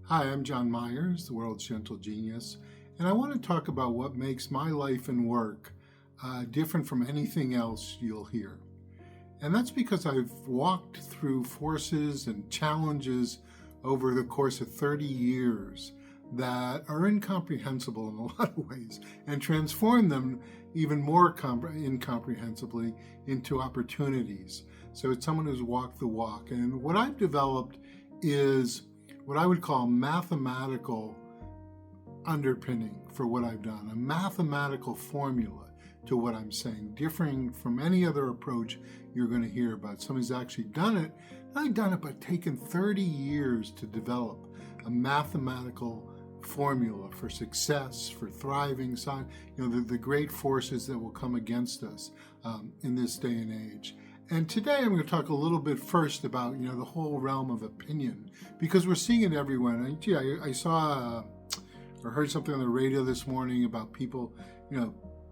Hi, I'm Jon Myers, the world's gentle genius, and I want to talk about what makes my life and work different from anything else you'll hear. And that's because I've walked through forces and challenges over the course of 30 years that are incomprehensible in a lot of ways and transform them even more incomprehensibly into opportunities. So it's someone who's walked the walk. And what I've developed is what I would call mathematical underpinning for what I've done, a mathematical formula to what I'm saying, differing from any other approach you're going to hear about. Somebody's actually done it, not only done it, but taken 30 years to develop a mathematical formula for success, for thriving, the great forces that will come against us in this day and age. And today I'm going to talk a little bit first about, the whole realm of opinion, because we're seeing it everywhere. And I saw or heard something on the radio this morning about people,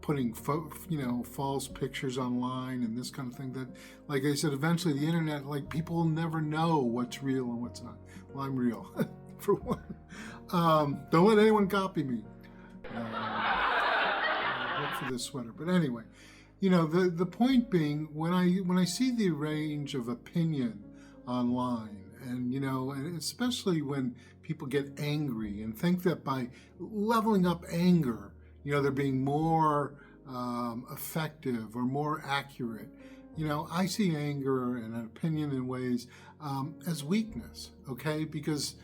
putting, false pictures online and this kind of thing that, like I said, eventually the internet, people will never know what's real and what's not. Well, I'm real, for one. Don't let anyone copy me. Look for this sweater. But anyway, the point being, when I see the range of opinion online, and especially when people get angry and think that by leveling up anger, they're being more effective or more accurate. I see anger and an opinion in ways as weakness, okay? Because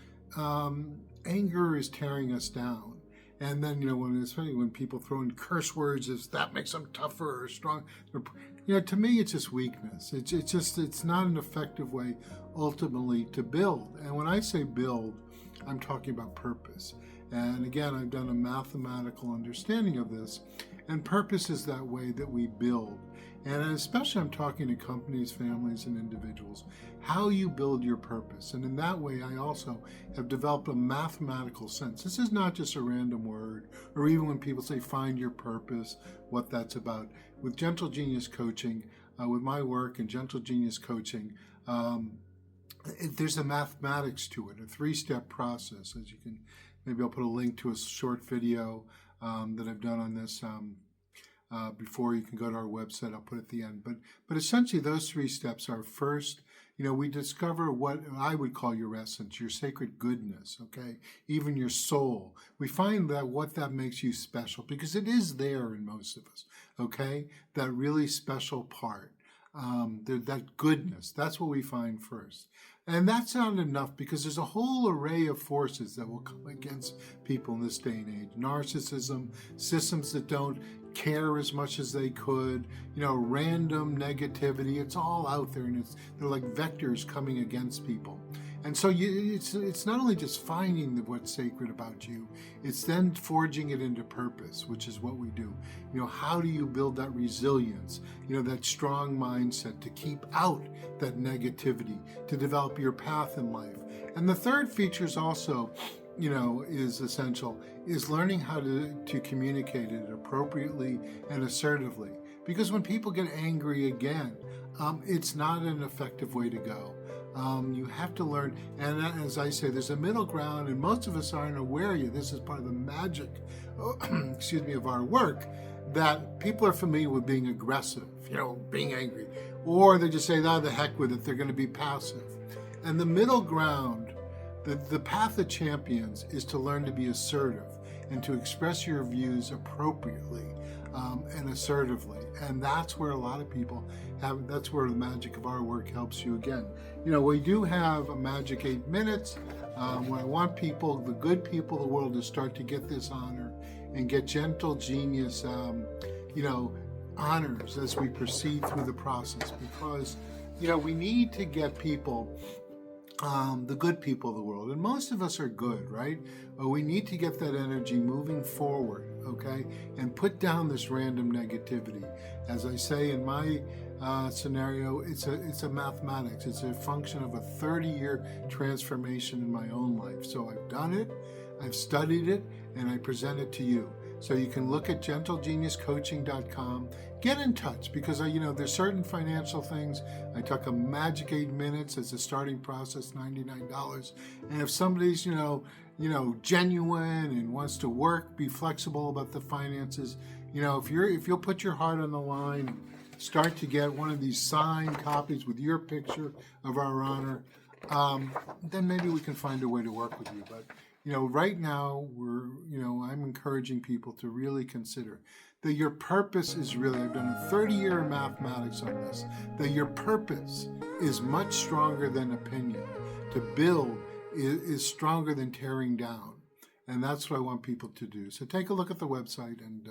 anger is tearing us down. And then, especially when people throw in curse words, as that makes them tougher or strong. To me, it's just weakness. It's not an effective way, ultimately, to build. And when I say build, I'm talking about purpose. And again, I've done a mathematical understanding of this. And purpose is that way that we build. And especially I'm talking to companies, families, and individuals, how you build your purpose. And in that way, I also have developed a mathematical sense. This is not just a random word, or even when people say find your purpose, what that's about. With Gentle Genius Coaching, with my work in Gentle Genius Coaching, there's a mathematics to it, a 3-step process. As you can, maybe I'll put a link to a short video that I've done on this before. You can go to our website. I'll put it at the end. But essentially, those 3 steps are: first, we discover what I would call your essence, your sacred goodness, okay? Even your soul. We find that what that makes you special, because it is there in most of us, okay? That really special part, that goodness, that's what we find first. And that's not enough, because there's a whole array of forces that will come against people in this day and age. Narcissism, systems that don't care as much as they could, random negativity. It's all out there, and they're like vectors coming against people. And so it's not only just finding what's sacred about you, it's then forging it into purpose, which is what we do. How do you build that resilience, that strong mindset to keep out that negativity, to develop your path in life? And the third feature is also, is essential, is learning how to communicate it appropriately and assertively. Because when people get angry again, it's not an effective way to go. You have to learn, and as I say, there's a middle ground, and most of us aren't aware yet. This is part of the magic, of our work, that people are familiar with being aggressive, being angry, or they just say, the heck with it, they're going to be passive. And the middle ground, the path of champions, is to learn to be assertive and to express your views appropriately and assertively. And that's where a lot of people that's where the magic of our work helps you again. We do have a magic 8 minutes where I want people, the good people of the world, to start to get this honor and get Gentle Genius, honors as we proceed through the process, because, we need to get people, the good people of the world, and most of us are good, right? But we need to get that energy moving forward, okay, and put down this random negativity. As I say in my scenario, it's a mathematics. It's a function of a 30-year transformation in my own life. So I've done it, I've studied it, and I present it to you. So you can look at gentlegeniuscoaching.com. get in touch, because there's certain financial things. I took a magic 8 minutes as a starting process, $99. And if somebody's genuine and wants to work, be flexible about the finances, if you'll put your heart on the line, start to get one of these signed copies with your picture of our honor, then maybe we can find a way to work with you. But right now I'm encouraging people to really consider that your purpose is really, I've done a 30-year mathematics on this, that your purpose is much stronger than opinion. To build is stronger than tearing down. And that's what I want people to do. So take a look at the website and